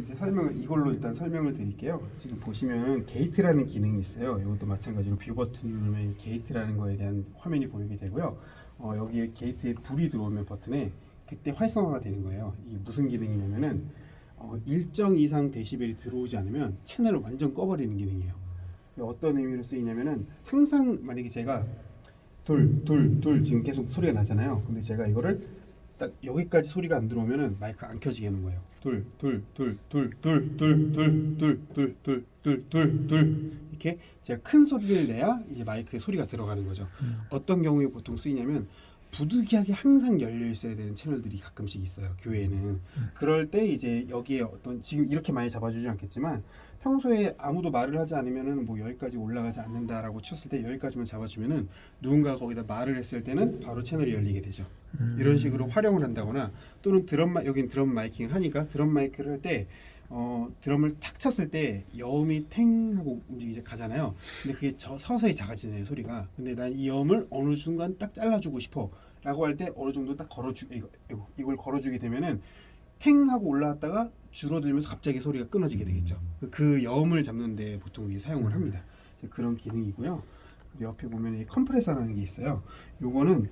이제 이걸로 일단 설명을 드릴게요. 지금 보시면 게이트라는 기능이 있어요. 이것도 마찬가지로 뷰 버튼 누르면 게이트라는 거에 대한 화면이 보이게 되고요. 여기에 게이트에 불이 들어오면 버튼에 그때 활성화가 되는 거예요. 이게 무슨 기능이냐면은 일정 이상 데시벨이 들어오지 않으면 채널을 완전 꺼버리는 기능이에요. 어떤 의미로 쓰이냐면은 항상 만약에 제가 돌 지금 계속 소리가 나잖아요. 근데 제가 이거를 딱 여기까지 소리가 안 들어오면은 마이크 안 켜지게 하는 거예요. 돌 이렇게 제가 큰 소리를 내야 이제 마이크에 소리가 들어가는 거죠. 어떤 경우에 보통 쓰이냐면 부득이하게 항상 열려 있어야 되는 채널들이 가끔씩 있어요. 교회에는. 그럴 때 이제 여기에 어떤 지금 이렇게 많이 잡아주지 않겠지만 평소에 아무도 말을 하지 않으면은 뭐 여기까지 올라가지 않는다라고 쳤을 때 여기까지만 잡아주면은 누군가 거기다 말을 했을 때는 바로 채널이 열리게 되죠. 이런 식으로 활용을 한다거나 또는 여긴 드럼 마이킹을 하니까 드럼 마이크를 할 때 드럼을 탁 쳤을 때 여음이 탱 하고 움직이지 가잖아요. 근데 그게 서서히 작아지네요, 소리가. 근데 난 이 여음을 어느 순간 딱 잘라주고 싶어 라고 할 때 어느 정도 딱 이걸 걸어주게 되면은 탱 하고 올라왔다가 줄어들면서 갑자기 소리가 끊어지게 되겠죠. 그 여음을 잡는데 보통 이게 사용을 합니다. 그런 기능이고요. 그리고 옆에 보면 이 컴프레서라는 게 있어요. 요거는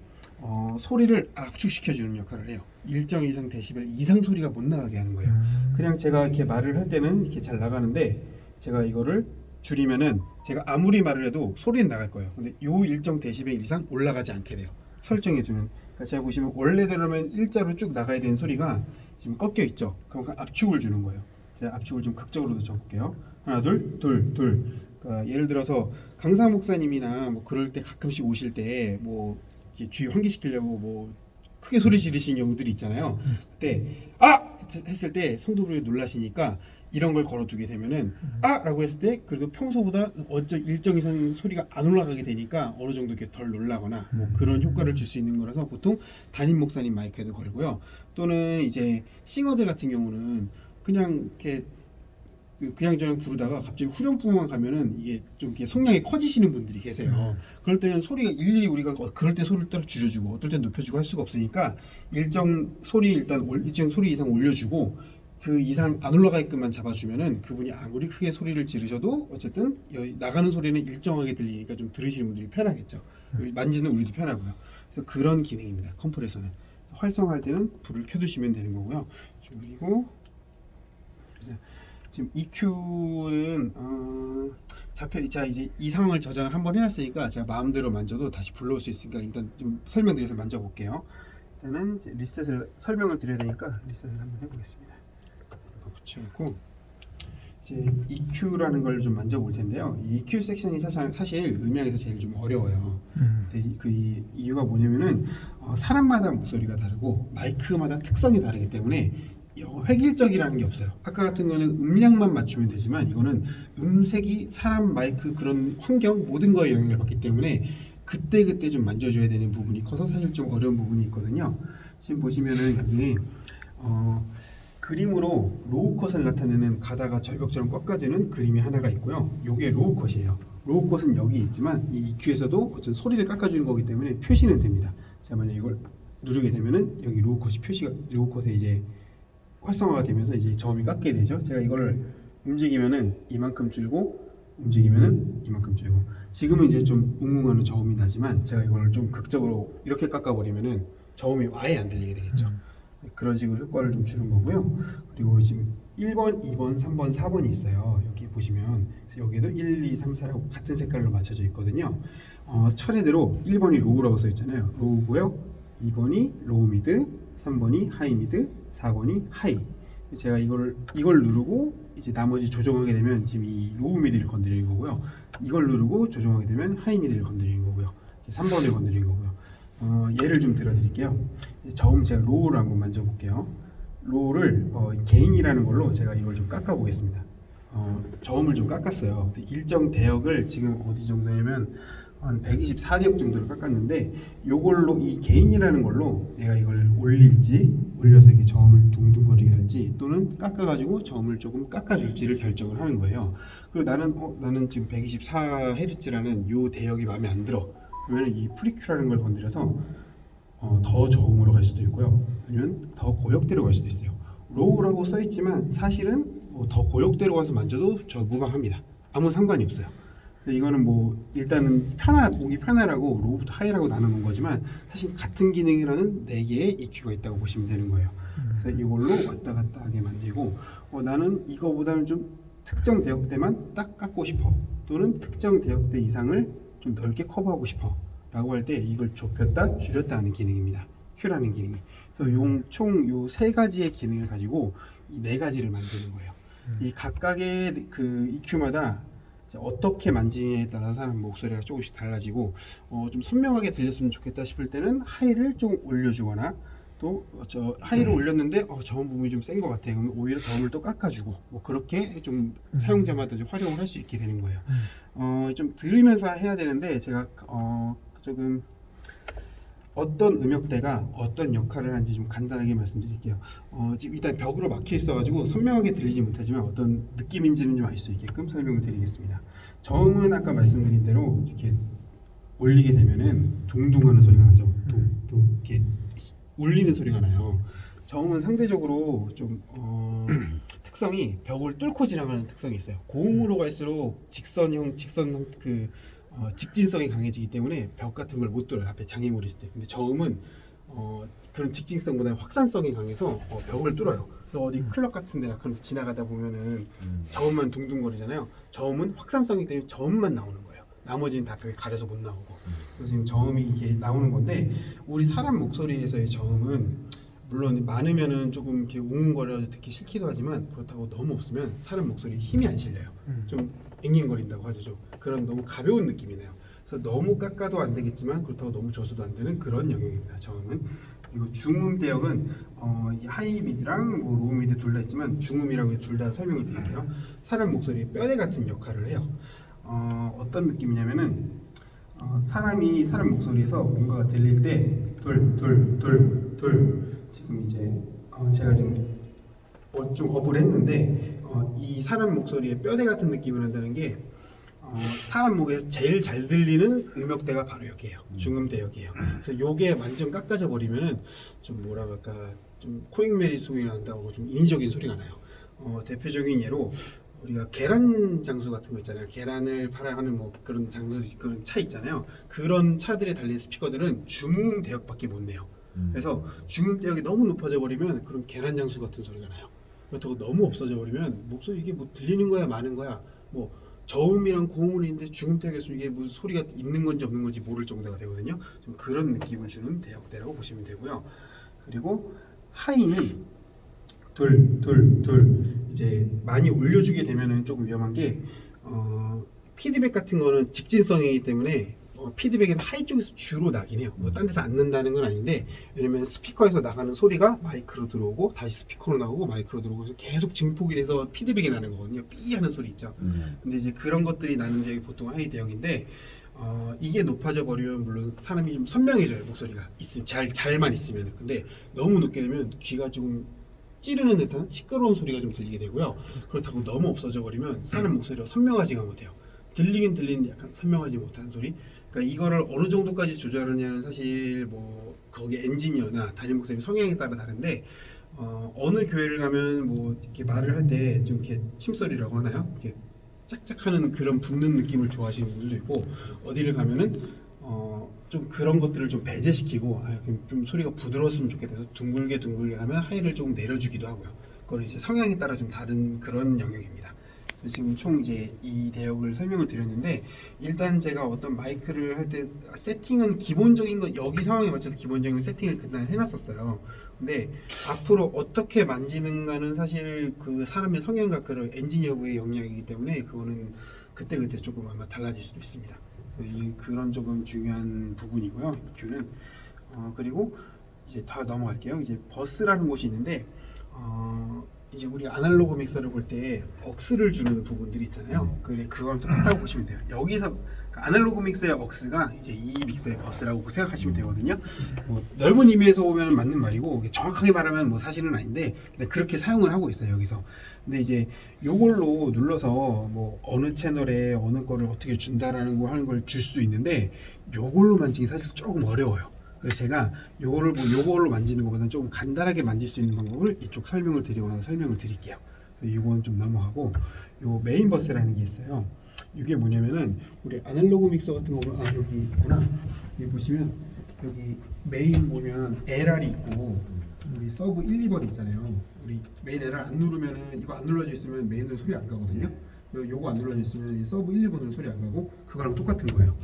소리를 압축시켜주는 역할을 해요. 일정 이상 데시벨 이상 소리가 못 나가게 하는 거예요. 그냥 제가 이렇게 말을 할 때는 이렇게 잘 나가는데 제가 이거를 줄이면은 제가 아무리 말을 해도 소리는 나갈 거예요. 근데 요 일정 데시벨 이상 올라가지 않게 돼요. 설정해주는. 그러니까 제가 보시면 원래대로면 일자로 쭉 나가야 되는 소리가 지금 꺾여 있죠. 그럼 압축을 주는 거예요. 제가 압축을 좀 극적으로도 줘볼게요. 하나, 둘. 그러니까 예를 들어서 강사 목사님이나 뭐 그럴 때 가끔씩 오실 때 뭐 주의 환기시키려고 뭐 크게 소리 지르시는 경우들이 있잖아요. 그때 했을 때 성도분이 놀라시니까 이런 걸 걸어주게 되면은 라고 했을 때 그래도 평소보다 일정 이상 소리가 안 올라가게 되니까 어느 정도 이렇게 덜 놀라거나 뭐 그런 효과를 줄 수 있는 거라서 보통 담임 목사님 마이크에도 걸고요. 또는 이제 싱어들 같은 경우는 그냥 이렇게 그냥저냥 부르다가 갑자기 후렴풍만 가면은 이게 좀 이렇게 성량이 커지시는 분들이 계세요. 그럴 때는 소리가 일일이 우리가 그럴 때 소리를 따로 줄여주고 어떨 때 높여주고 할 수가 없으니까 일정 소리 이상 올려주고 그 이상 안 올라가게끔만 잡아주면은 그분이 아무리 크게 소리를 지르셔도 어쨌든 나가는 소리는 일정하게 들리니까 좀 들으시는 분들이 편하겠죠. 만지는 우리도 편하고요. 그래서 그런 기능입니다. 컴프레서는 활성화할 때는 불을 켜두시면 되는 거고요. 그리고 지금 EQ는 자 이제 이 상황을 저장을 한번 해놨으니까 제가 마음대로 만져도 다시 불러올 수 있으니까 일단 좀 설명드려서 만져볼게요. 일단은 이제 리셋을 설명을 드려야 되니까 리셋을 한번 해보겠습니다. 이거 붙여놓고 이제 EQ라는 걸 좀 만져볼 텐데요. 이 EQ 섹션이 사실 음향에서 제일 좀 어려워요. 근데 그 이유가 뭐냐면은 사람마다 목소리가 다르고 마이크마다 특성이 다르기 때문에 획일적이라는 게 없어요. 아까 같은 거는 음량만 맞추면 되지만 이거는 음색이 사람 마이크 그런 환경 모든 거에 영향을 받기 때문에 그때 좀 만져줘야 되는 부분이 커서 사실 좀 어려운 부분이 있거든요. 지금 보시면은 여기 그림으로 로우 컷을 나타내는 가다가 절벽처럼 꺾어지는 그림이 하나가 있고요. 요게 로우 컷이에요. 로우 컷은 여기 있지만 이 EQ에서도 어떤 소리를 깎아주는 거기 때문에 표시는 됩니다. 자, 만약 이걸 누르게 되면은 여기 로우 컷에 이제 활성화가 되면서 이제 저음이 깎게 되죠. 제가 이거를 움직이면은 이만큼 줄고 움직이면은 이만큼 줄고 지금은 이제 좀 웅웅하는 저음이 나지만 제가 이걸 좀 극적으로 이렇게 깎아버리면은 저음이 아예 안 들리게 되겠죠. 그런 식으로 효과를 좀 주는 거고요. 그리고 지금 1번, 2번, 3번, 4번이 있어요. 여기 보시면 여기에도 1, 2, 3, 4라고 같은 색깔로 맞춰져 있거든요. 차례대로 1번이 로우라고 써 있잖아요. 로우고요. 2번이 로우 미드, 3번이 하이 미드, 4번이 하이. 제가 이걸 누르고 이제 나머지 조정하게 되면 지금 이 로우 미드를 건드리는 거고요. 이걸 누르고 조정하게 되면 하이 미드를 건드리는 거고요. 3번을 건드리는 거고요. 예를 좀 들어드릴게요. 저음 제가 로우를 한번 만져볼게요. 로우를 게인이라는 걸로 제가 이걸 좀 깎아 보겠습니다. 저음을 좀 깎았어요. 일정 대역을 지금 어디 정도냐면 한 124대역 정도를 깎았는데 요걸로 이 게인이라는 걸로 내가 이걸 올려서 이렇게 저음을 둥둥거리게 할지 또는 깎아가지고 저음을 조금 깎아줄지를 결정을 하는 거예요. 그리고 나는 지금 124Hz라는 요 대역이 마음에 안 들어. 그러면 이 프리큐라는 걸 건드려서 더 저음으로 갈 수도 있고요. 아니면 더 고역대로 갈 수도 있어요. 로우라고 써 있지만 사실은 뭐더 고역대로 가서 만져도 저 무방합니다. 아무 상관이 없어요. 이거는 뭐 일단은 보기 편하라고 로우부터 하이라고 나누는 거지만 사실 같은 기능이라는 4개의 EQ가 있다고 보시면 되는 거예요. 그래서 이걸로 왔다 갔다 하게 만들고 나는 이거보다는 좀 특정 대역대만 딱 깎고 싶어, 또는 특정 대역대 이상을 좀 넓게 커버하고 싶어 라고 할 때 이걸 좁혔다 줄였다 하는 기능입니다. Q라는 기능이. 그래서 총 요 3가지의 기능을 가지고 이 4가지를 만드는 거예요. 이 각각의 그 EQ마다 어떻게 만지냐에 따라 사람 목소리가 조금씩 달라지고 좀 선명하게 들렸으면 좋겠다 싶을 때는 하이를 좀 올려주거나, 또 저 하이를 올렸는데 저음 부분이 좀 센 것 같아, 그러면 오히려 저음을 또 깎아주고, 뭐 그렇게 좀 사용자마다 좀 활용을 할 수 있게 되는 거예요. 좀 들으면서 해야 되는데 제가 조금 어떤 음역대가 어떤 역할을 하는지 좀 간단하게 말씀드릴게요. 지금 일단 벽으로 막혀 있어가지고 선명하게 들리지 못하지만 어떤 느낌인지는 좀 알 수 있게끔 설명을 드리겠습니다. 저음은 아까 말씀드린 대로 이렇게 올리게 되면은 둥둥하는 소리가 나죠. 둥둥 이렇게 울리는 소리가 나요. 저음은 상대적으로 좀 특성이 벽을 뚫고 지나가는 특성이 있어요. 고음으로 갈수록 직진성이 강해지기 때문에 벽 같은 걸 못 뚫어요. 앞에 장애물이 있을 때. 근데 저음은 그런 직진성보다 확산성이 강해서 벽을 뚫어요. 그래서 어디 클럽 같은 데나 그런 데 지나가다 보면은 저음만 둥둥거리잖아요. 저음은 확산성이 때문에 저음만 나오는 거예요. 나머지는 다 벽에 가려서 못 나오고. 그래서 지금 저음이 이게 나오는 건데, 우리 사람 목소리에서의 저음은 물론 많으면은 조금 이렇게 웅웅거려 듣기 싫기도 하지만, 그렇다고 너무 없으면 사람 목소리에 힘이 안 실려요. 좀 앵앵거린다고 하죠. 좀 그런 너무 가벼운 느낌이 나요. 그래서 너무 깎아도 안 되겠지만 그렇다고 너무 줘서도 안 되는 그런 영역입니다. 저음은. 그리고 중음 대역은 하이 미드랑 뭐 로우 미드 둘 다 있지만 중음이라고 둘 다 설명을 드릴게요. 사람 목소리에 뼈대 같은 역할을 해요. 어떤 느낌이냐면은 사람 목소리에서 뭔가가 들릴 때 돌 지금 이제 제가 지금 좀 업을 했는데 이 사람 목소리에 뼈대 같은 느낌을 한다는 게 사람 목에서 제일 잘 들리는 음역대가 바로 여기에요. 중음대역이에요. 그래서 요게 완전 깎아져 버리면은 좀 뭐라 그럴까, 좀 코잉메리 소리가 난다고 좀 인위적인 소리가 나요. 대표적인 예로 우리가 계란 장수 같은 거 있잖아요. 계란을 팔아하는 뭐 그런 장수, 그런 차 있잖아요. 그런 차들에 달린 스피커들은 중음 대역밖에 못 내요. 그래서 중음 대역이 너무 높아져 버리면 그런 계란 장수 같은 소리가 나요. 그렇다고 너무 없어져 버리면 목소리 이게 뭐 들리는 거야 마는 거야, 뭐 저음이랑 고음은 있는데 중음 대역에서 이게 무슨 소리가 있는 건지 없는 건지 모를 정도가 되거든요. 좀 그런 느낌을 주는 대역대라고 보시면 되고요. 그리고 하이는 이제 많이 올려주게 되면은 조금 위험한 게 피드백 같은 거는 직진성이기 때문에 피드백은 하이 쪽에서 주로 나긴 해요. 뭐 딴 데서 안 난다는 건 아닌데, 왜냐면 스피커에서 나가는 소리가 마이크로 들어오고 다시 스피커로 나오고 마이크로 들어오고 해서 계속 증폭이 돼서 피드백이 나는 거거든요. 삐 하는 소리 있죠. 근데 이제 그런 것들이 나는 대역이 보통 하이 대역인데, 이게 높아져 버리면 물론 사람이 좀 선명해져요. 목소리가 잘만 있으면. 근데 너무 높게 되면 귀가 조금 찌르는 듯한 시끄러운 소리가 좀 들리게 되고요. 그렇다고 너무 없어져 버리면 사람 목소리가 선명하지가 못해요. 들리긴 들리는데 약간 선명하지 못한 소리. 그러니까 이거를 어느 정도까지 조절하냐는 사실 뭐 거기 엔지니어나 단임 목사님 성향에 따라 다른데, 어느 교회를 가면 뭐 이렇게 말을 할 때 좀 이렇게 침소리라고 하나요? 이렇게 짝짝하는 그런 붙는 느낌을 좋아하시는 분들도 있고, 어디를 가면은 좀 그런 것들을 좀 배제시키고 좀 소리가 부드러웠으면 좋겠다 해서 둥글게 하면 하이를 조금 내려주기도 하고요. 그건 이제 성향에 따라 좀 다른 그런 영역입니다. 지금 총 이제 이 대역을 설명을 드렸는데, 일단 제가 어떤 마이크를 할 때 세팅은 기본적인 거, 여기 상황에 맞춰서 기본적인 세팅을 그날 해놨었어요. 근데 앞으로 어떻게 만지는가는 사실 그 사람의 성향과 그런 엔지니어부의 영역이기 때문에 그거는 그때그때 조금 아마 달라질 수도 있습니다. 그런 조금 중요한 부분이고요. EQ는 그리고 이제 다 넘어갈게요. 이제 버스라는 곳이 있는데, 이제 우리 아날로그 믹서를 볼 때 억스를 주는 부분들이 있잖아요. 그걸 똑같다고 보시면 돼요. 여기서 아날로그 믹서의 억스가 이제 이 믹서의 버스라고 생각하시면 되거든요. 뭐 넓은 의미에서 보면 맞는 말이고, 정확하게 말하면 뭐 사실은 아닌데, 근데 그렇게 사용을 하고 있어요 여기서. 근데 이제 요걸로 눌러서 뭐 어느 채널에 어느 거를 어떻게 준다라는 거 하는 걸 줄 수 있는데, 요걸로 만지기 사실 조금 어려워요. 그래서 제가 요걸로 만지는 것보다는 조금 간단하게 만질 수 있는 방법을 이쪽 설명을 드리고 나서 설명을 드릴게요. 그래서 이건 좀 넘어가고 요 메인 버스라는 게 있어요. 이게 뭐냐면은 우리 아날로그 믹서 같은 거 보면 여기 있구나. 여기 보시면 여기 메인 보면 LR이 있고 우리 서브 1, 2번 있잖아요. 우리 메인 LR 안 누르면은 이거 안 눌러져 있으면 메인으로 소리 안 가거든요. 그리고 요거 안 눌러져 있으면 이 서브 1, 2번으로 소리 안 가고 그거랑 똑같은 거예요.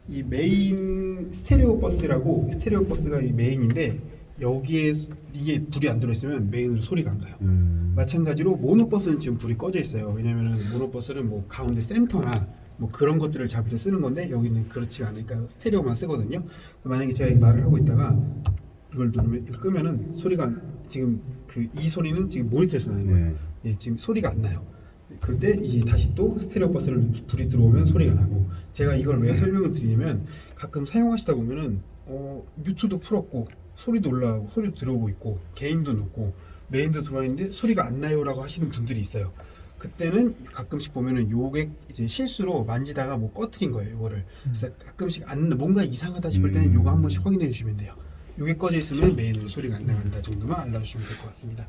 이 메인 스테레오 버스라고 스테레오 버스가 이 메인인데 여기에 이게 불이 안 들어있으면 메인으로 소리가 안 가요. 마찬가지로 모노 버스는 지금 불이 꺼져 있어요. 왜냐면은 모노 버스는 뭐 가운데 센터나 뭐 그런 것들을 잡을 때 쓰는 건데 여기는 그렇지 않으니까 스테레오만 쓰거든요. 만약에 제가 이 말을 하고 있다가 이걸 누르면 이걸 끄면은 소리가 지금 이 소리는 지금 모니터에서 나는 거예요. 예, 지금 소리가 안 나요. 그때 이제 다시 또 스테레오 버스를 불이 들어오면 소리가 나고 제가 이걸 왜 설명을 드리냐면 가끔 사용하시다 보면은 뮤트도 풀었고 소리도 올라가고 소리도 들어오고 있고 게인도 높고 메인도 들어와 있는데 소리가 안 나요라고 하시는 분들이 있어요. 그때는 가끔씩 보면은 요게 이제 실수로 만지다가 뭐 꺼트린 거예요. 요거를 그래서 가끔씩 뭔가 이상하다 싶을 때는 요거 한 번씩 확인해 주시면 돼요. 요게 꺼져 있으면 메인으로 소리가 안 나간다 정도만 알려주시면 될 것 같습니다.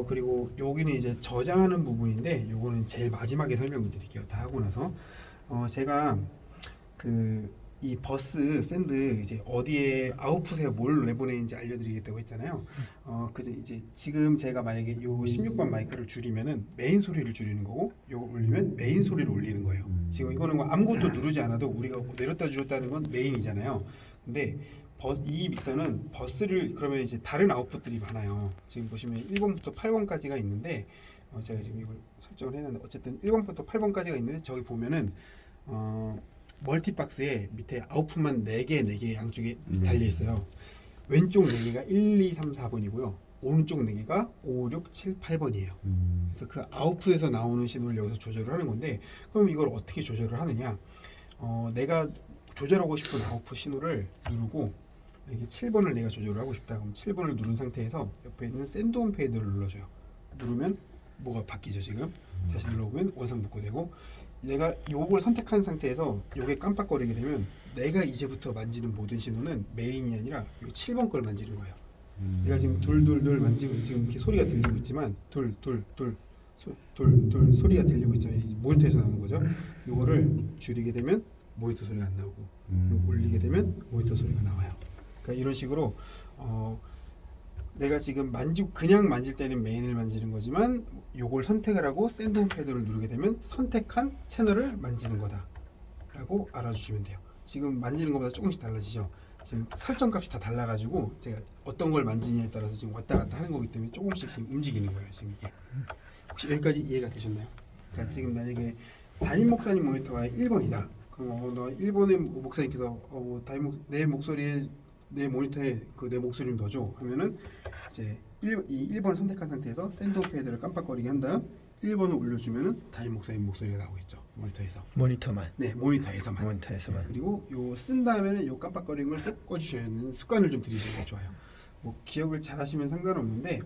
그리고 여기는 이제 저장하는 부분인데 요거는 제일 마지막에 설명을 드릴게요. 다 하고 나서 제가 이 버스 샌드 이제 어디에 아웃풋에 뭘 내보내는지 알려드리겠다고 했잖아요. 그죠 이제 지금 제가 만약에 요 16번 마이크를 줄이면은 메인 소리를 줄이는 거고 요거 올리면 메인 소리를 올리는 거예요. 지금 이거는 뭐 아무것도 누르지 않아도 우리가 내렸다 줄였다 하는 건 메인이잖아요. 근데 이 믹서는 버스를 그러면 이제 다른 아웃풋들이 많아요. 지금 보시면 1번부터 8번까지가 있는데 제가 지금 이걸 설정을 해놨는데 어쨌든 1번부터 8번까지가 있는데 저기 보면은 멀티박스에 밑에 아웃풋만 4개 양쪽에 달려 있어요. 왼쪽 4개가 1, 2, 3, 4번이고요. 오른쪽 4개가 5, 6, 7, 8번이에요. 그래서 그 아웃풋에서 나오는 신호를 여기서 조절을 하는 건데 그럼 이걸 어떻게 조절을 하느냐? 내가 조절하고 싶은 아웃풋 신호를 누르고 이게 7번을 내가 조절을 하고 싶다. 그럼 7번을 누른 상태에서 옆에 있는 샌드온 페이드를 눌러줘요. 누르면 뭐가 바뀌죠 지금. 다시 눌러보면 원상복구되고 내가 요걸 선택한 상태에서 요게 깜빡거리게 되면 내가 이제부터 만지는 모든 신호는 메인이 아니라 요 7번 걸 만지는 거예요. 내가 지금 돌돌돌 만지고 지금 이렇게 소리가 들리고 있지만 돌돌돌 소리가 들리고 있죠. 이 모니터에서 나오는 거죠. 요거를 줄이게 되면 모니터 소리가 안 나오고 올리게 되면 모니터 소리가 나와요. 그러니까 이런 식으로 내가 지금 그냥 만질 때는 메인을 만지는 거지만 요걸 선택을 하고 샌드홈 패드를 누르게 되면 선택한 채널을 만지는 거다 라고 알아주시면 돼요. 지금 만지는 것보다 조금씩 달라지죠. 지금 설정 값이 다 달라가지고 제가 어떤 걸 만지냐에 따라서 지금 왔다 갔다 하는 거기 때문에 조금씩 지금 움직이는 거예요. 지금 이게 혹시 여기까지 이해가 되셨나요? 그러니까 지금 만약에 담임 목사님 모니터가 1번이다. 그럼 너 1번의 목사님께서 내 목소리에 내 모니터에 내 목소리를 넣어줘 하면은 이제 1번을 선택한 상태에서 샌드 패드를 깜빡거리게 한 다음 1번을 올려주면은 담임 목사님 목소리가 나오고 있죠. 모니터에서. 모니터만. 네, 모니터에서만. 네, 그리고 요 쓴 다음에는 요 깜빡거리는 걸 꼭 꺼주셔야 하는 습관을 좀 들이시는 게 좋아요. 뭐 기억을 잘 하시면 상관없는데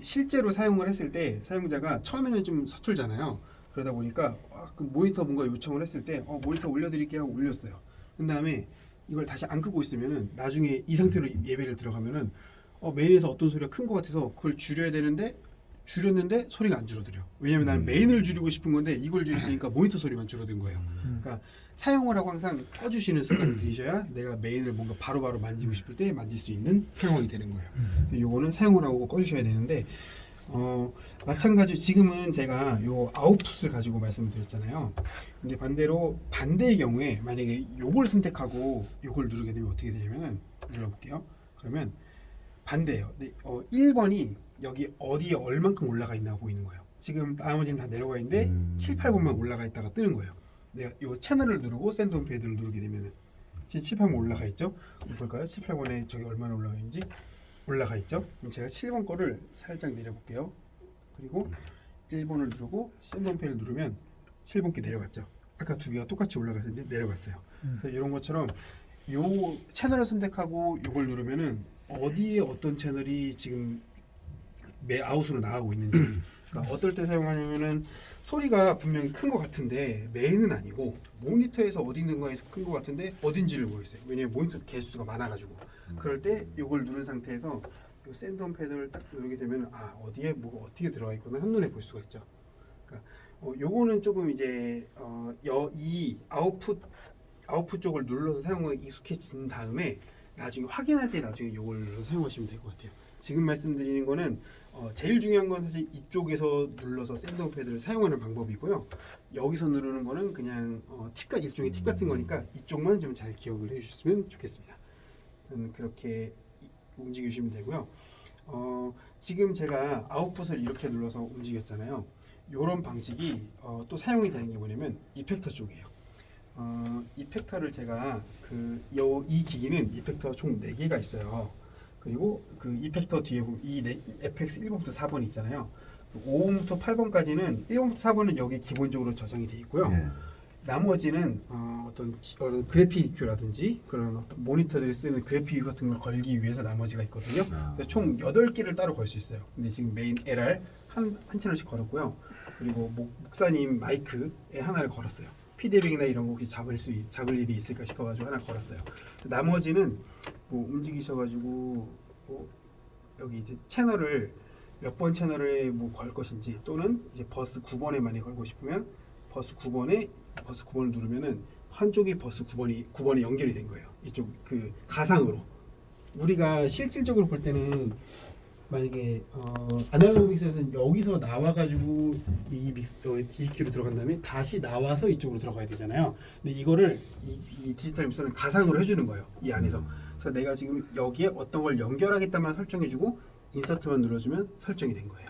실제로 사용을 했을 때 사용자가 처음에는 좀 서툴잖아요. 그러다 보니까 그 모니터 뭔가 요청을 했을 때 모니터 올려드릴게요 하고 올렸어요. 그 다음에 이걸 다시 안 끄고 있으면은 나중에 이 상태로 예배를 들어가면은 메인에서 어떤 소리가 큰 것 같아서 그걸 줄여야 되는데 줄였는데 소리가 안 줄어들어요. 왜냐면 나는 메인을 줄이고 싶은 건데 이걸 줄였으니까 모니터 소리만 줄어든 거예요. 그러니까 사용을 하고 항상 꺼주시는 습관을 들이셔야 내가 메인을 뭔가 바로바로 만지고 싶을 때 만질 수 있는 상황이 되는 거예요. 요거는 사용을 하고 꺼주셔야 되는데 마찬가지로 지금은 제가 요 아웃풋을 가지고 말씀드렸잖아요. 근데 반대의 경우에 만약에 요걸 선택하고 요걸 누르게 되면 어떻게 되냐면은 눌러볼게요. 그러면 반대예요. 1번이 여기 어디에 얼만큼 올라가 있나 보이는 거예요. 지금 나머지는 다 내려가 있는데 7, 8번만 올라가 있다가 뜨는 거예요. 내가 요 채널을 누르고 샌드홈 패드를 누르게 되면은 지금 7, 8번 올라가 있죠. 볼까요? 7, 8번에 저기 얼마나 올라가 있는지 올라가 있죠. 그럼 제가 7번 거를 살짝 내려볼게요. 그리고 1번을 누르고 샌드홈 패드를 누르면 7번 께 내려갔죠. 아까 두 개가 똑같이 올라갔는데 내려갔어요. 그래서 이런 것처럼 요 채널을 선택하고 요걸 누르면은 어디에 어떤 채널이 지금 아웃으로 나가고 있는지 그러니까 어떨 때 사용하냐면은 소리가 분명히 큰 것 같은데 메인은 아니고 모니터에서 어딘가에서 큰 것 같은데 어딘지를 모르겠어요. 왜냐면 모니터 개수가 많아가지고. 그럴 때 이걸 누른 상태에서 요 샌드홈 패드를 딱 누르게 되면 아 어디에 뭐가 어떻게 들어가 있구나 한눈에 볼 수가 있죠. 그러니까 요거는 조금 이제 이 아웃풋 쪽을 눌러서 사용하기 익숙해진 다음에 나중에 확인할 때 나중에 요걸 눌러서 사용하시면 될 것 같아요. 지금 말씀드리는 거는 제일 중요한 건 사실 이쪽에서 눌러서 샌드홈 패드를 사용하는 방법이고요. 여기서 누르는 거는 그냥 일종의 팁 같은 거니까 이쪽만 좀 잘 기억을 해주셨으면 좋겠습니다. 그렇게 움직이시면 되고요. 지금 제가 아웃풋을 이렇게 눌러서 움직였잖아요. 이런 방식이 또 사용이 되는 게 뭐냐면 이펙터 쪽이에요. 이펙터를 제가 이 기기는 이펙터가 총 4개가 있어요. 그리고 그 이펙터 뒤에 보면 이 FX 1번부터 4번 있잖아요. 5번부터 8번까지는 1번부터 4번은 여기 기본적으로 저장이 되어 있고요. 나머지는 어떤 그래픽 EQ라든지 그런 어떤 모니터들이 쓰는 그래픽 EQ 같은 걸 걸기 위해서 나머지가 있거든요. 그래서 총 8개를 따로 걸 수 있어요. 근데 지금 메인 LR 한 채널씩 걸었고요. 그리고 목사님 마이크에 하나를 걸었어요. 피드백이나 이런 거 혹시 잡을 일이 있을까 싶어가지고 하나 걸었어요. 나머지는 뭐 움직이셔가지고 뭐 여기 이제 채널을 몇 번 채널에 뭐 걸 것인지 또는 이제 버스 9번에 많이 걸고 싶으면 버스 9번을 누르면은 한쪽이 버스 9번에 연결이 된 거예요. 이쪽 그 가상으로 우리가 실질적으로 볼 때는 만약에 아날로그 믹서에서는 여기서 나와가지고 이 DEQ로 들어간 다음에 다시 나와서 이쪽으로 들어가야 되잖아요. 근데 이거를 이 디지털 믹서는 가상으로 해주는 거예요. 이 안에서. 그래서 내가 지금 여기에 어떤 걸 연결하겠다만 설정해주고 인서트만 눌러주면 설정이 된 거예요.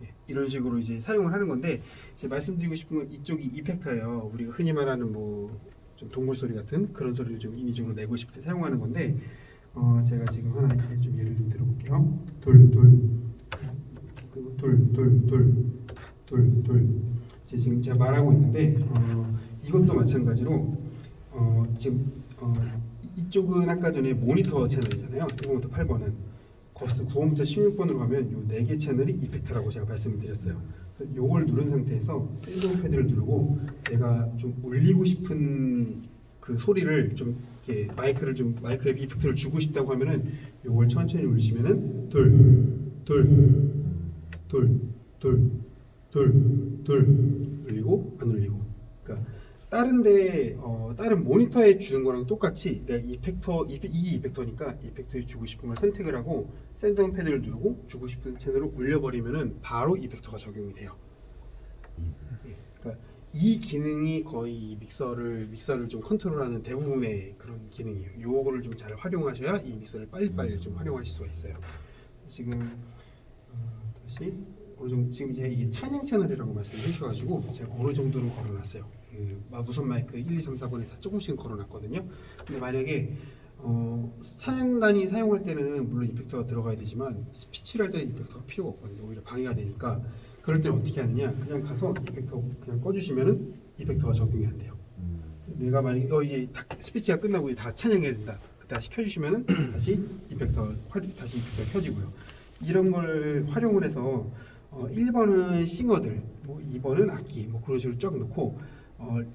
예, 이런 식으로 이제 사용을 하는 건데 제가 말씀드리고 싶은 건 이쪽이 이펙터예요. 우리가 흔히 말하는 뭐 좀 동물 소리 같은 그런 소리를 좀 인위적으로 내고 싶을 때 사용하는 건데. 제가 지금 하나 이제 좀 예를 좀 들어볼게요. 지금 제가 말하고 있는데 이것도 마찬가지로 지금 이쪽은 아까 전에 모니터 채널이잖아요. 1번부터 8번은 거스 9번부터 16번으로 가면 요 4개 채널이 이펙터라고 제가 말씀을 드렸어요. 요걸 누른 상태에서 샌드홈 패드를 누르고 내가 좀 올리고 싶은 그 소리를 좀 이렇게 마이크에 이펙트를 주고 싶다고 하면은 요걸 천천히 올리시면은 울리고 안 울리고. 그러니까 다른 모니터에 주는 거랑 똑같이 내가 이게 이펙터니까 이펙터에 주고 싶은 걸 선택을 하고 샌드홈 패드를 누르고 주고 싶은 채널을 올려버리면은 바로 이펙터가 적용이 돼요. 예, 그러니까 이 기능이 거의 믹서를 좀 컨트롤하는 대부분의 그런 기능이에요. 요거를 좀 잘 활용하셔야 이 믹서를 빨리빨리 좀 활용하실 수가 있어요. 지금 다시 어느 정도 지금 이게 찬양 채널이라고 말씀해 주셔가지고 제가 어느 정도는 걸어놨어요. 무선 마이크 1, 2, 3, 4번에 다 조금씩은 걸어놨거든요. 근데 만약에 찬양단이 사용할 때는 물론 이펙터가 들어가야 되지만 스피치를 할 때는 이펙터가 필요가 없거든요. 오히려 방해가 되니까 그럴 때는 어떻게 하느냐 그냥 가서 이펙터 그냥 꺼주시면은 이펙터가 적용이 안 돼요. 내가 만약에 이제 스피치가 끝나고 다 찬양해야 된다. 그때 다시 켜주시면은 다시 이펙터 켜지고요. 이런 걸 활용을 해서 1번은 싱어들, 뭐 2번은 악기, 뭐 그런 식으로 쫙 놓고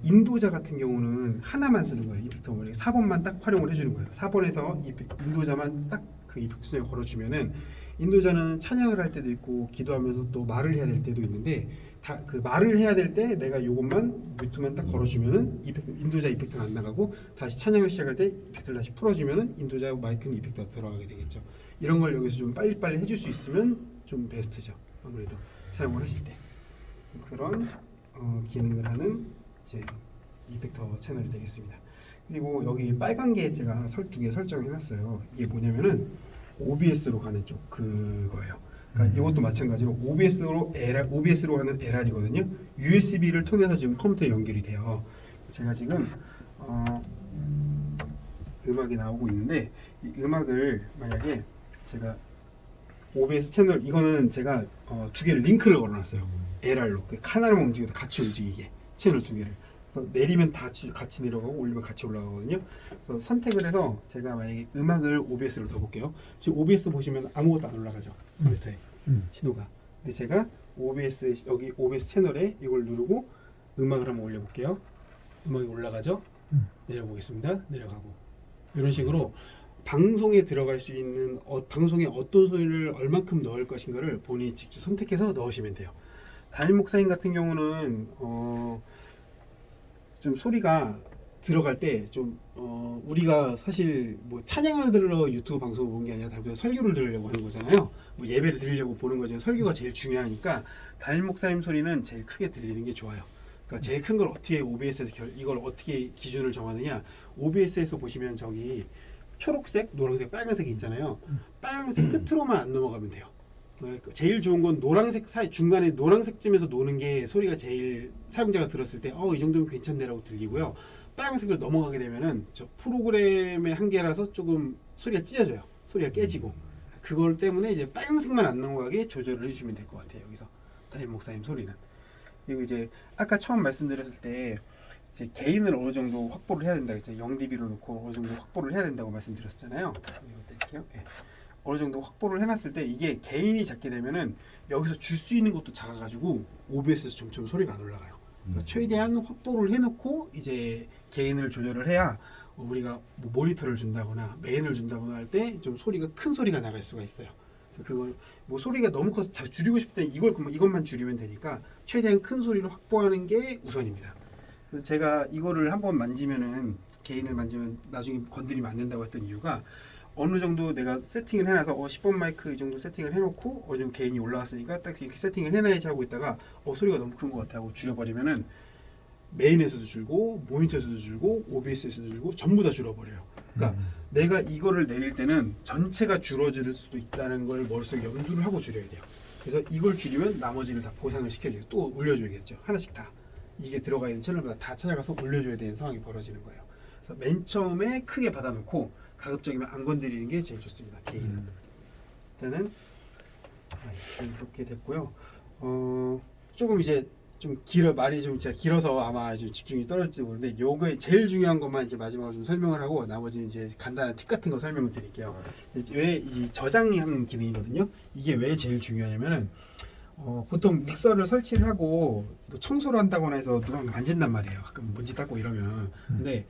인도자 같은 경우는 하나만 쓰는 거예요. 이펙터 4번만 딱 활용을 해주는 거예요. 4번에서 인도자만 딱 그 이펙트 선을 걸어주면은 인도자는 찬양을 할 때도 있고 기도하면서 또 말을 해야 될 때도 있는데 다 그 말을 해야 될 때 내가 요것만 뮤트만 딱 걸어주면은 인도자 이펙트가 안 나가고 다시 찬양을 시작할 때 이펙트를 다시 풀어주면은 인도자 마이크는 이펙트가 들어가게 되겠죠. 이런 걸 여기서 좀 빨리빨리 해줄 수 있으면 좀 베스트죠. 아무래도 사용을 하실 때 그런 기능을 하는 이제 이펙터 채널이 되겠습니다. 그리고 여기 빨간 게 제가 하나 2개 설정해 놨어요. 이게 뭐냐면은 OBS로 가는 쪽 그거예요. 그러니까 이것도 마찬가지로 OBS로 하는 LR이거든요. USB를 통해서 지금 컴퓨터에 연결이 돼요. 제가 지금 음악이 나오고 있는데 이 음악을 만약에 제가 OBS 채널 이거는 제가 2개를 링크를 걸어놨어요. LR로 하나로만 움직여도 같이 움직이게 채널 2개를. 그래서 내리면 다 같이 내려가고 올리면 같이 올라가거든요. 그래서 선택을 해서 제가 만약에 음악을 OBS로 넣어볼게요. 지금 OBS 보시면 아무것도 안 올라가죠 컴퓨터에 신호가. 근데 제가 OBS 여기 OBS 채널에 이걸 누르고 음악을 한번 올려볼게요. 음악이 올라가죠? 내려보겠습니다. 내려가고 이런 식으로 방송에 들어갈 수 있는 방송에 어떤 소리를 얼만큼 넣을 것인가를 본인이 직접 선택해서 넣으시면 돼요. 담임 목사님 같은 경우는 좀 소리가 들어갈 때 좀 우리가 사실 뭐 찬양을 들으러 유튜브 방송을 보는 게 아니라 그냥 설교를 들으려고 하는 거잖아요. 뭐 예배를 들으려고 보는 거죠. 설교가 제일 중요하니까 담임 목사님 소리는 제일 크게 들리는 게 좋아요. 그러니까 제일 큰 걸 어떻게 OBS에서 이걸 어떻게 기준을 정하느냐? OBS에서 보시면 저기 초록색, 노란색, 빨간색이 있잖아요. 빨간색 끝으로만 안 넘어가면 돼요. 제일 좋은 건 노란색 중간에 노란색쯤에서 노는 게 소리가 제일 사용자가 들었을 때 이 정도면 괜찮네라고 들리고요. 빨간색을 넘어가게 되면은 저 프로그램의 한계라서 조금 소리가 찢어져요. 소리가 깨지고 그걸 때문에 이제 빨간색만 안 넘어가게 조절을 해주시면 될 것 같아요. 여기서 담임 목사님 소리는. 그리고 이제 아까 처음 말씀드렸을 때 이제 개인을 어느 정도 확보를 해야 된다 그랬잖아요. 0dB로 놓고 어느 정도 확보를 해야 된다고 말씀드렸잖아요. 네. 어느 정도 확보를 해놨을 때 이게 개인이 작게 되면은 여기서 줄 수 있는 것도 작아가지고 OBS에서 점점 소리가 안 올라가요. 그러니까 최대한 확보를 해놓고 이제 개인을 조절을 해야 우리가 뭐 모니터를 준다거나 메인을 준다거나 할 때 좀 소리가 큰 소리가 나갈 수가 있어요. 그래서 그걸 뭐 소리가 너무 커서 줄이고 싶을 때 이것만 줄이면 되니까 최대한 큰 소리를 확보하는 게 우선입니다. 그래서 제가 이거를 한번 만지면은 개인을 만지면 나중에 건드리면 안 된다고 했던 이유가 어느 정도 내가 세팅을 해놔서 10번 마이크 이 정도 세팅을 해놓고 어느 정도 개인이 올라왔으니까 딱 이렇게 세팅을 해놔야지 하고 있다가 소리가 너무 큰 것 같아 하고 줄여버리면은 메인에서도 줄고 모니터에서도 줄고 OBS에서도 줄고 전부 다 줄어버려요. 그러니까 내가 이거를 내릴 때는 전체가 줄어들 수도 있다는 걸 머릿속에 염두를 하고 줄여야 돼요. 그래서 이걸 줄이면 나머지를 다 보상을 시켜줘요. 또 올려줘야겠죠. 하나씩 다 이게 들어가 있는 채널마다 다 찾아가서 올려줘야 되는 상황이 벌어지는 거예요. 그래서 맨 처음에 크게 받아놓고 가급적이면 안 건드리는 게 제일 좋습니다. 개인은. 일단은 이렇게 됐고요. 조금 이제 좀 말이 좀 제가 길어서 아마 좀 집중이 떨어질지 모르는데 요거에 제일 중요한 것만 이제 마지막으로 좀 설명을 하고 나머지는 이제 간단한 팁 같은 거 설명을 드릴게요. 왜 이 저장하는 기능이거든요. 이게 왜 제일 중요하냐면은 보통 믹서를 설치를 하고 뭐 청소를 한다거나 해서 누가 만진단 말이에요. 가끔 먼지 닦고 이러면. 근데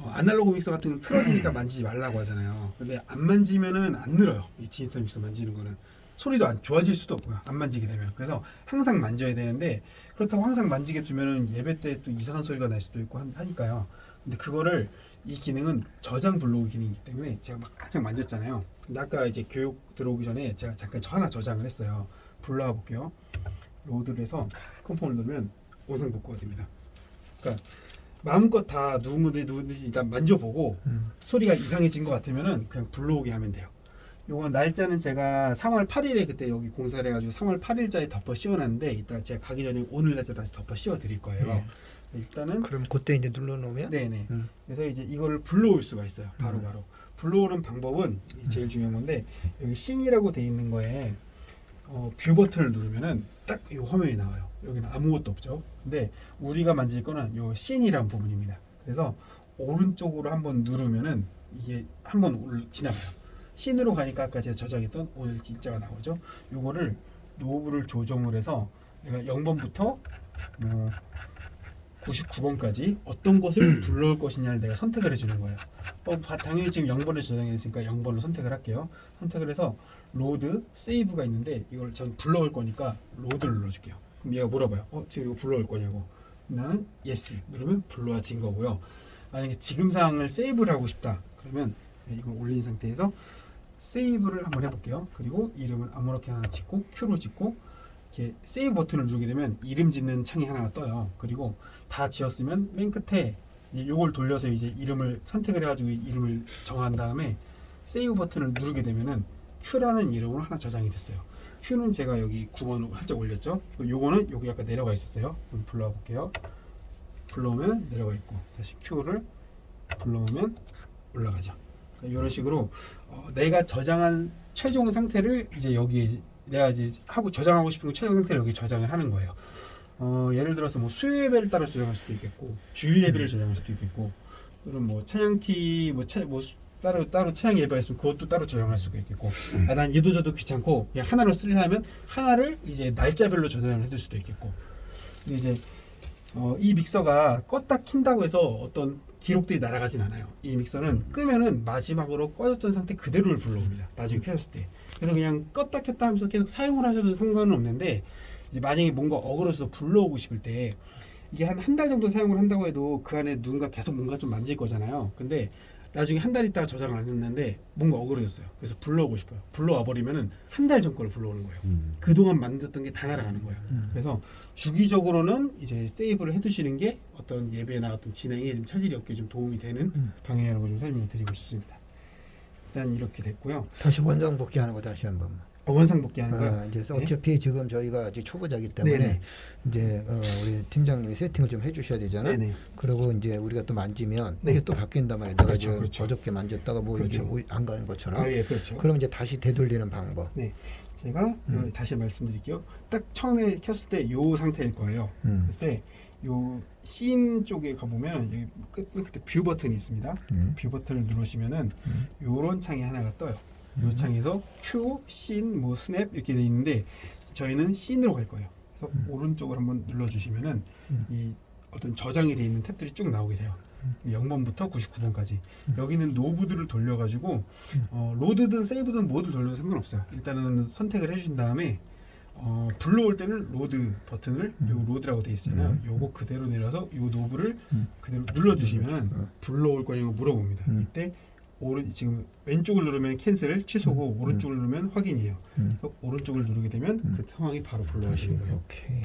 아날로그 믹서 같은 건 틀어지니까 만지지 말라고 하잖아요. 근데 안 만지면은 안 늘어요. 이 디지털 믹서 만지는 거는 소리도 안 좋아질 수도 없고요. 안 만지게 되면. 그래서 항상 만져야 되는데 그렇다고 항상 만지게 두면은 예배 때 또 이상한 소리가 날 수도 있고 하니까요. 근데 그거를 이 기능은 저장 블로그 기능이기 때문에 제가 막 한창 만졌잖아요. 근데 아까 이제 교육 들어오기 전에 제가 잠깐 하나 저장을 했어요. 불러와 볼게요. 로드를 해서 컴포를 누르면 원상 복구가 됩니다. 그러니까 마음껏 다 누군지 일단 만져보고 소리가 이상해진 것 같으면은 그냥 불러오게 하면 돼요. 요건 날짜는 제가 3월 8일에 그때 여기 공사를 해가지고 3월 8일자에 덮어 씌워놨는데 이따 제가 가기 전에 오늘 날짜 다시 덮어 씌워 드릴 거예요. 네. 일단은 그럼 그때 이제 눌러놓으면 네네. 그래서 이제 이거를 불러올 수가 있어요. 바로바로. 불러오는 방법은 제일 중요한 건데 여기 씬이라고 돼 있는 거에 뷰 버튼을 누르면은 딱 이 화면이 나와요. 여기는 아무것도 없죠. 근데 우리가 만질 거는 요 씬이라는 부분입니다. 그래서 오른쪽으로 한번 누르면은 이게 한번 지나가요. 씬으로 가니까 아까 제가 저장했던 오늘 길자가 나오죠. 요거를 노브를 조정을 해서 내가 0번부터 99번까지 어떤 것을 불러올 것이냐를 내가 선택을 해주는 거예요. 당연히 지금 0번을 저장했으니까 0번을 선택을 할게요. 선택을 해서 로드, 세이브가 있는데 이걸 전 불러올 거니까 로드를 눌러줄게요. 그럼 얘가 물어봐요. 지금 이거 불러올 거냐고. 나는 yes 누르면 불러진 거고요. 만약에 지금 상황을 세이브를 하고 싶다. 그러면 이걸 올린 상태에서 세이브를 한번 해볼게요. 그리고 이름을 아무렇게나 하나 짓고 Q로 짓고 이렇게 세이브 버튼을 누르게 되면 이름 짓는 창이 하나가 떠요. 그리고 다 지었으면 맨 끝에 이걸 돌려서 이제 이름을 선택을 해가지고 이름을 정한 다음에 세이브 버튼을 누르게 되면은 Q라는 이름으로 하나 저장이 됐어요. Q는 제가 여기 9번으로 살짝 올렸죠. 요거는 여기 약간 내려가 있었어요. 좀 불러와 볼게요. 불러오면 내려가 있고 다시 Q를 불러오면 올라가죠. 이런 식으로 내가 저장한 최종 상태를 이제 여기 내가 이제 저장하고 싶은 최종 상태를 여기 저장을 하는 거예요. 예를 들어서 뭐 수요 예배를 따라 저장할 수도 있겠고 주일 예배를 저장할 수도 있겠고 그럼 뭐 찬양티 따로 차량 예배가 있으면 그것도 따로 저장할 수가 있겠고 난 이도 저도 귀찮고 그냥 하나로 쓰려면 하나를 이제 날짜별로 저장을 해둘 수도 있겠고 근데 이제 이 믹서가 껐다 킨다고 해서 어떤 기록들이 날아가진 않아요. 이 믹서는 끄면은 마지막으로 꺼졌던 상태 그대로를 불러옵니다. 나중에 켜졌을 때. 그래서 그냥 껐다 켰다 하면서 계속 사용을 하셔도 상관은 없는데 이제 만약에 뭔가 어그러져서 불러오고 싶을 때 이게 한 달 정도 사용을 한다고 해도 그 안에 누군가 계속 뭔가 좀 만질 거잖아요. 근데 나중에 한 달 있다가 저장을 안 했는데 뭔가 어그러졌어요. 그래서 불러오고 싶어요. 불러와 버리면은 한 달 전 거를 불러오는 거예요. 그동안 만졌던 게 다 날아가는 거예요. 그래서 주기적으로는 이제 세이브를 해두시는 게 어떤 예배나 어떤 진행에 좀 차질이 없게 좀 도움이 되는 방향이라고 좀 설명을 드리고 싶습니다. 일단 이렇게 됐고요. 다시 원상 복귀하는 거 다시 한번. 원상 복귀하는 거요. 이제 어차피 지금 저희가 아직 초보자기 때문에 네네. 이제 우리 팀장님이 세팅을 좀 해주셔야 되잖아. 네네. 그리고 이제 우리가 또 만지면 네. 이게 또 바뀐단 말이야. 내가 그렇죠, 지금 그렇죠. 어저께 만졌다가 뭐 그렇죠. 이게 안 가는 것처럼. 예, 그렇죠. 그럼 이제 다시 되돌리는 방법. 네, 제가 다시 말씀드릴게요. 딱 처음에 켰을 때 이 상태일 거예요. 그때 요 씬 쪽에 가보면 여기 끝에 뷰 버튼이 있습니다. 뷰 버튼을 누르시면은 요런 창이 하나가 떠요. 요 창에서 큐, 씬, 뭐 스냅 이렇게 돼 있는데 저희는 씬으로 갈 거예요. 그래서 오른쪽을 한번 눌러주시면은 이 어떤 저장이 돼 있는 탭들이 쭉 나오게 돼요. 0번부터 99번까지 여기는 노브들을 돌려가지고 로드든 세이브든 뭐든 돌려도 상관없어요. 일단은 선택을 해주신 다음에 불러올 때는 로드 버튼을 요 로드라고 돼 있잖아요. 요거 그대로 내려서 요 노브를 그대로 눌러주시면 불러올 거냐고 물어봅니다. 이때 지금 왼쪽을 누르면 캔슬 취소고 오른쪽을 누르면 확인이에요. 그래서 오른쪽을 누르게 되면 그 상황이 바로 불러지는 거예요. 오케이.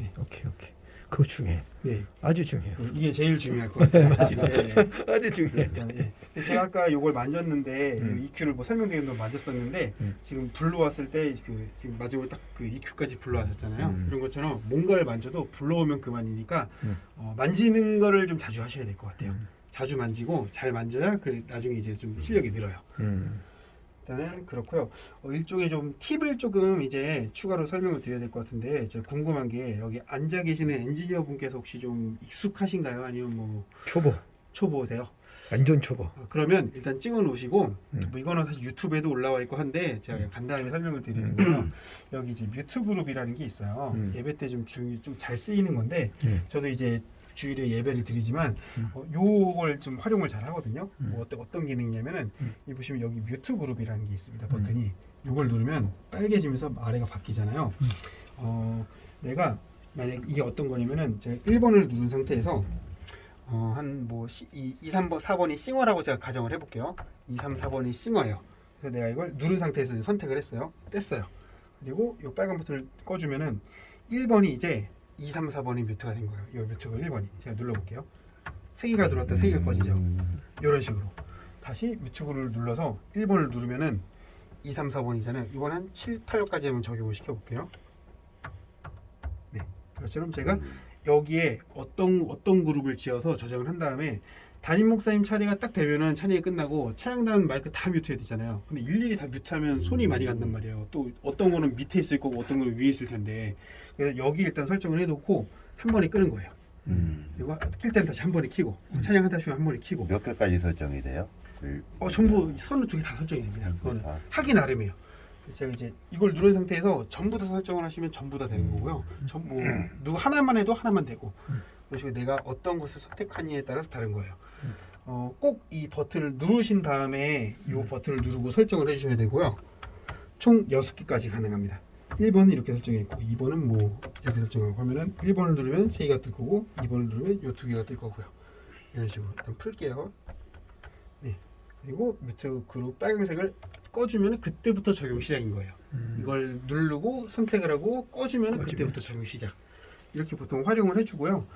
그거 중요해. 네. 아주 중요해요. 이게 제일 중요할 것 같아요. 네. 아주 중요해. 네. 제가 아까 요걸 만졌는데 EQ를 뭐 설명드리는 동안 만졌었는데 지금 불러왔을 때 지금 마지막으로 딱 그 EQ까지 불러왔었잖아요. 이런 것처럼 뭔가를 만져도 불러오면 그만이니까 만지는 거를 좀 자주 하셔야 될 것 같아요. 자주 만지고 잘 만져야 나중에 이제 좀 실력이 늘어요. 일단은 그렇고요. 일종의 좀 팁을 조금 이제 추가로 설명을 드려야 될 것 같은데 제가 궁금한 게 여기 앉아 계시는 엔지니어 분께서 혹시 좀 익숙하신가요? 아니면 뭐 초보세요? 완전 초보. 그러면 일단 찍어 놓으시고 뭐 이거는 사실 유튜브에도 올라와 있고 한데 제가 그냥 간단하게 설명을 드리는 거예요. 여기 이제 뮤트 그룹이라는 게 있어요. 예배 때 좀 잘 쓰이는 건데 저도 이제 주일에 예배를 드리지만 요걸 좀 활용을 잘 하거든요. 뭐 어떤 기능이냐면은 이 보시면 여기 뮤트 그룹이라는 게 있습니다. 버튼이 요걸 누르면 빨개지면서 아래가 바뀌잖아요. 내가 만약 이게 어떤 거냐면은 제가 1번을 누른 상태에서 한 뭐 2, 3번, 4번이 싱어라고 제가 가정을 해볼게요. 2, 3, 4번이 싱어예요. 그래서 내가 이걸 누른 상태에서 선택을 했어요. 뗐어요. 그리고 이 빨간 버튼을 꺼주면은 1번이 이제 2, 3, 4번이 뮤트가 된 거예요. 이 뮤트가 1번이. 제가 눌러볼게요. 3개가 들어왔다 3개가 꺼지죠. 이런 식으로. 다시 뮤트를 눌러서 1번을 누르면은 2, 3, 4번이잖아요. 이번 한 7, 8까지 한번 적용을 시켜볼게요. 네. 그것처럼 제가 여기에 어떤 그룹을 지어서 저장을 한 다음에 담임 목사님 차례가 딱 되면은 찬양이 끝나고 차양단 마이크 다 뮤트해야 되잖아요. 근데 일일이 다 뮤트하면 손이 많이 간단 말이에요. 또 어떤 거는 밑에 있을 거고 어떤 거는 위에 있을 텐데 그래서 여기 일단 설정을 해놓고 한 번에 끄는 거예요. 그리고 킬 때는 다시 한 번에 켜고 찬양하다 쉬면 한 번에 켜고. 몇 개까지 설정이 돼요? 전부 선을 두 개 다 설정이 됩니다. 그거는 하기 나름이에요. 제가 이제 이걸 누른 상태에서 전부 다 설정을 하시면 전부 다 되는 거고요. 전부 누구 하나만 해도 하나만 되고 그런 식으로 내가 어떤 것을 선택하느냐에 따라서 다른 거예요. 꼭 이 버튼을 누르신 다음에 이 버튼을 누르고 설정을 해주셔야 되고요. 총 6개까지 가능합니다. 1번은 이렇게 설정했고 2번은 뭐 이렇게 설정하고 하면은 1번을 누르면 3개가 뜰 거고 2번을 누르면 이 2개가 뜰 거고요. 이런 식으로 일단 풀게요. 네. 그리고 뮤트 그룹 빨간색을 꺼주면 그때부터 적용 시작인 거예요. 이걸 누르고 선택을 하고 꺼주면 그때부터 적용 시작. 이렇게 보통 활용을 해주고요.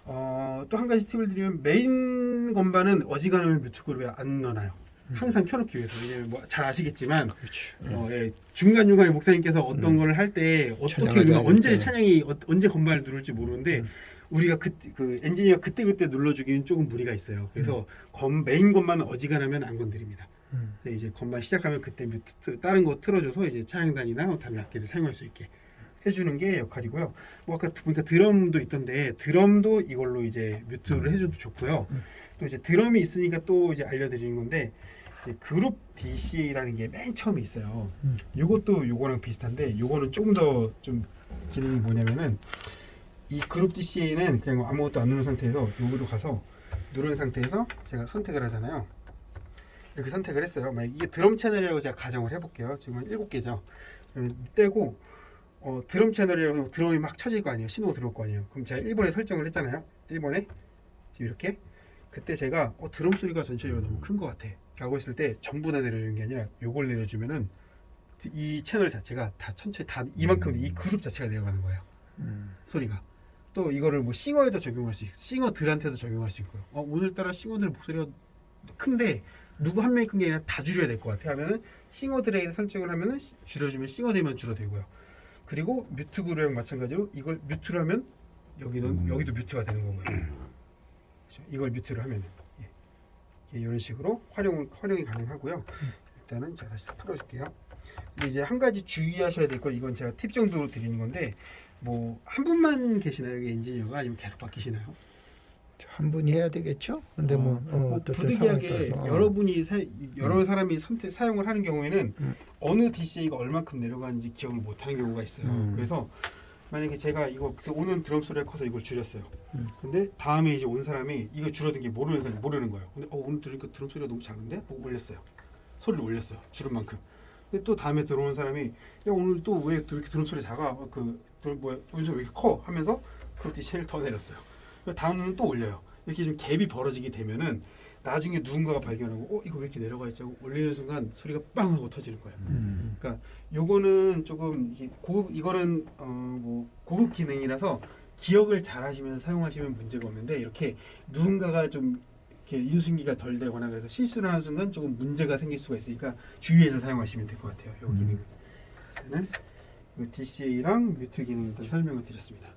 또 한 가지 팁을 드리면 메인 건반은 어지간하면 뮤트 그룹에 안 넣어놔요. 항상 켜놓기 위해서. 왜냐면 뭐 잘 아시겠지만 예, 중간중간에 목사님께서 어떤 걸 할 때 어떻게 언제 찬양이 언제 건반을 누를지 모르는데 우리가 그 엔지니어 그때 눌러주기는 조금 무리가 있어요. 그래서 메인 건반은 어지간하면 안 건드립니다. 이제 건반 시작하면 그때 뮤트 다른 거 틀어줘서 이제 차량단이나 다른 악기를 사용할 수 있게 해주는 게 역할이고요. 뭐 아까 보니까 드럼도 있던데 드럼도 이걸로 이제 뮤트를 해줘도 좋고요. 또 이제 드럼이 있으니까 또 이제 알려드리는 건데 이제 그룹 DCA라는 게 맨 처음에 있어요. 음. 요것도 요거랑 비슷한데 요거는 조금 더 좀 기능이 뭐냐면은 이 그룹 DCA는 그냥 아무것도 안 누른 상태에서 여기로 가서 누른 상태에서 제가 선택을 하잖아요. 이렇게 선택을 했어요. 만약 이게 드럼 채널이라고 제가 가정을 해볼게요. 지금 한 7개죠. 그러면 떼고 드럼 채널이라고 드럼이 막 쳐질 거 아니에요. 신호가 들어올 거 아니에요. 그럼 제가 1번에 설정을 했잖아요. 1번에 지금 이렇게 그때 제가 드럼 소리가 전체적으로 너무 큰 것 같아 라고 했을 때 전부 다 내려주는 게 아니라 요걸 내려주면은 이 채널 자체가 다 천천히 다 이만큼 이 그룹 자체가 내려가는 거예요. 소리가. 또 이거를 뭐 싱어에도 적용할 수 있고 싱어들한테도 적용할 수 있고요. 오늘따라 싱어들 목소리가 큰데 누구 한 명이 큰 게 아니라 다 줄여야 될 것 같아 하면은 싱어들에게 설정을 하면은 줄여주면 싱어들만 줄어들고요. 그리고 뮤트 그룹이랑 마찬가지로 이걸 뮤트를 하면 여기도 뮤트가 되는 거고요. 그렇죠? 이걸 뮤트를 하면은 이런 식으로 활용이 가능하고요. 일단은 제가 다시 풀어줄게요. 근데 이제 한 가지 주의하셔야 될 건 이건 제가 팁 정도로 드리는 건데 뭐 한 분만 계시나요? 여기 엔지니어가 아니면 계속 바뀌시나요? 한 분이 해야 되겠죠? 근데 어떤 상황에 부득이하게 따라서 여러분이 여러 사람이 사용을 하는 경우에는 어느 DCA가 얼마큼 내려가는지 기억을 못하는 경우가 있어요. 그래서 만약에 제가 이거 오는 드럼 소리가 커서 이걸 줄였어요. 근데 다음에 이제 온 사람이 이거 줄어든 게 모르는 거예요. 근데 오늘 들으니까 드럼 소리가 너무 작은데? 하고 올렸어요. 소리를 올렸어요. 줄은 만큼. 근데 또 다음에 들어오는 사람이 야 오늘 또 왜 이렇게 드럼 소리 작아? 연소 왜 이렇게 커? 하면서 그것도 DCA를 더 내렸어요. 다음은 또 올려요. 이렇게 좀 갭이 벌어지게 되면은 나중에 누군가가 발견하고 이거 왜 이렇게 내려가 있지 하고 올리는 순간 소리가 빵 하고 터지는 거예요. 그러니까 요거는 조금 이거는 뭐 고급 기능이라서 기억을 잘 하시면서 사용하시면 문제가 없는데 이렇게 누군가가 좀 이렇게 인수인계가 덜 되거나 그래서 실수를 하는 순간 조금 문제가 생길 수가 있으니까 주의해서 사용하시면 될 것 같아요. 요 기능은. 저는 DCA랑 뮤트 기능 일단 설명을 드렸습니다.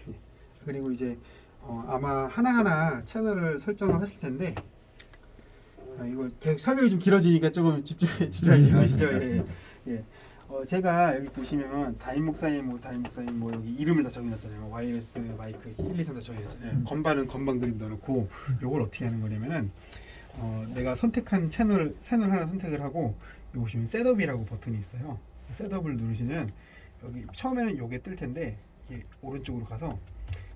네. 그리고 이제 아마 하나하나 채널을 설정을 하실 텐데 이거 계속 설명이 좀 길어지니까 조금 집중하기 힘드시죠? 예. 제가 여기 보시면 다임 목사님 뭐 여기 이름을 다 적어놨잖아요. 와이어리스 마이크 1, 2, 3 다 적어놨잖아요. 건반은 건반 그림 넣어놓고 요걸 어떻게 하는 거냐면은 내가 선택한 채널 하나 선택을 하고 여기 보시면 셋업이라고 버튼이 있어요. 셋업을 누르시면 여기 처음에는 요게 뜰 텐데 이게 오른쪽으로 가서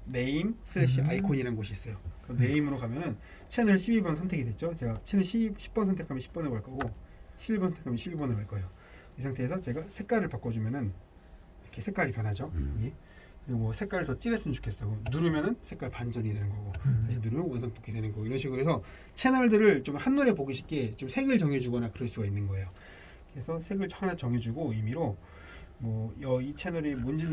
네임 / 아이콘이라는 곳이 있어요. 그 네임으로 가면은 채널 12번 선택이 됐죠. 제가 채널 10번 선택하면 10번으로 갈 거고 11번 선택하면 11번으로 갈 거예요. 이 상태에서 제가 색깔을 바꿔주면은 이렇게 색깔이 변하죠. 여기. 그리고 뭐 색깔을 더 진했으면 좋겠어. 누르면은 색깔 반전이 되는 거고 다시 누르면 원상복귀 되는 거고 이런 식으로 해서 채널들을 좀 한눈에 보기 쉽게 좀 색을 정해주거나 그럴 수가 있는 거예요. 그래서 색을 하나 정해주고 임의로 뭐 이 채널이 뭔지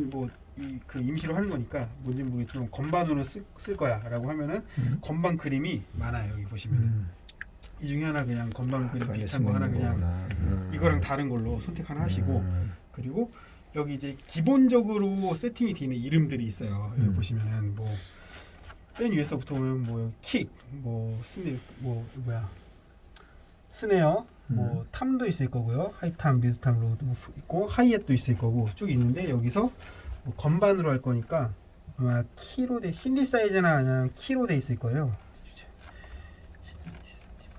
그 임시로 하는 거니까 뭔지 모르겠지만 건반으로 쓸 거야라고 하면은 건반 그림이 많아요. 여기 보시면은 이 중에 하나 그냥 건반 그림 비슷한 거 하나 그냥 이거랑 다른 걸로 선택 하나 하시고 그리고 여기 이제 기본적으로 세팅이 되어 있는 이름들이 있어요. 여기 보시면은 뭐 맨 위에서부터 보면 뭐 킥, 뭐 스네어, 뭐 탐도 있을 거고요. 하이탐, 미드탐, 로도 있고 하이햇도 있을 거고 쭉 있는데 여기서 뭐 건반으로 할 거니까 아마 키로 신디사이저나 그냥 키로 돼 있을 거예요.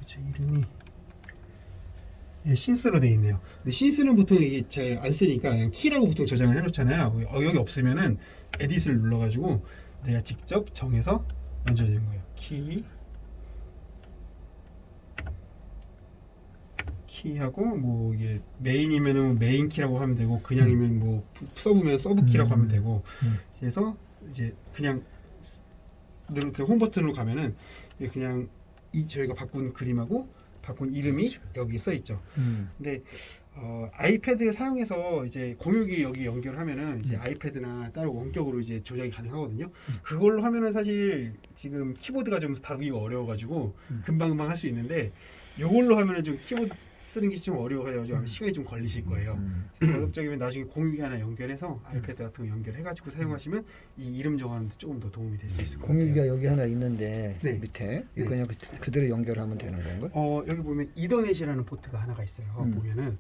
제 이름이 신스로 돼 있네요. 근데 신스는 보통 이게 잘 안 쓰니까 그냥 키라고 보통 저장을 해놓잖아요. 여기 없으면은 에딧을 눌러가지고 내가 직접 정해서 만져주는 거예요. 키하고 뭐 이게 메인이면은 메인 키라고 하면 되고 그냥이면 뭐 서브면 서브 키라고 하면 되고 그래서 이제 그냥 그 홈 버튼으로 가면은 그냥 저희가 바꾼 그림하고 바꾼 이름이 여기 써 있죠. 근데 아이패드 사용해서 이제 공유기 여기 연결하면은 이제 아이패드나 따로 원격으로 이제 조작이 가능하거든요. 그걸로 하면은 사실 지금 키보드가 좀 다루기가 어려워가지고 금방 할 수 있는데 이걸로 하면은 좀 키보드 쓰는 게 좀 어려워가지고 시간이 좀 걸리실 거예요. 가급적이면 나중에 공유기 하나 연결해서 아이패드 같은 거 연결해가지고 사용하시면 이 이름 정하는데 조금 더 도움이 될 수 있을 것 같아요. 공유기가 여기 하나 있는데 네. 밑에 네. 그냥 그대로 연결하면 되는 건가? 여기 보면 이더넷이라는 포트가 하나가 있어요. 보면은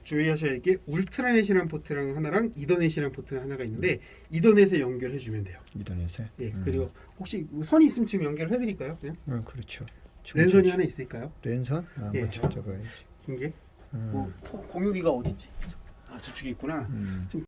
주의하셔야 할 게 울트라넷이라는 포트랑 하나랑 이더넷이라는 포트랑 하나가 있는데 이더넷에 연결해 주면 돼요. 이더넷에. 예. 그리고 혹시 선이 있으면 지금 연결해 드릴까요? 그냥? 그렇죠. 랜선이 하나 있을까요? 랜선? 아, 예. 한번 찾아봐야지. 긴 게? 음. 뭐 공유기가 어디 있지? 아 저쪽에 있구나. 음. 지금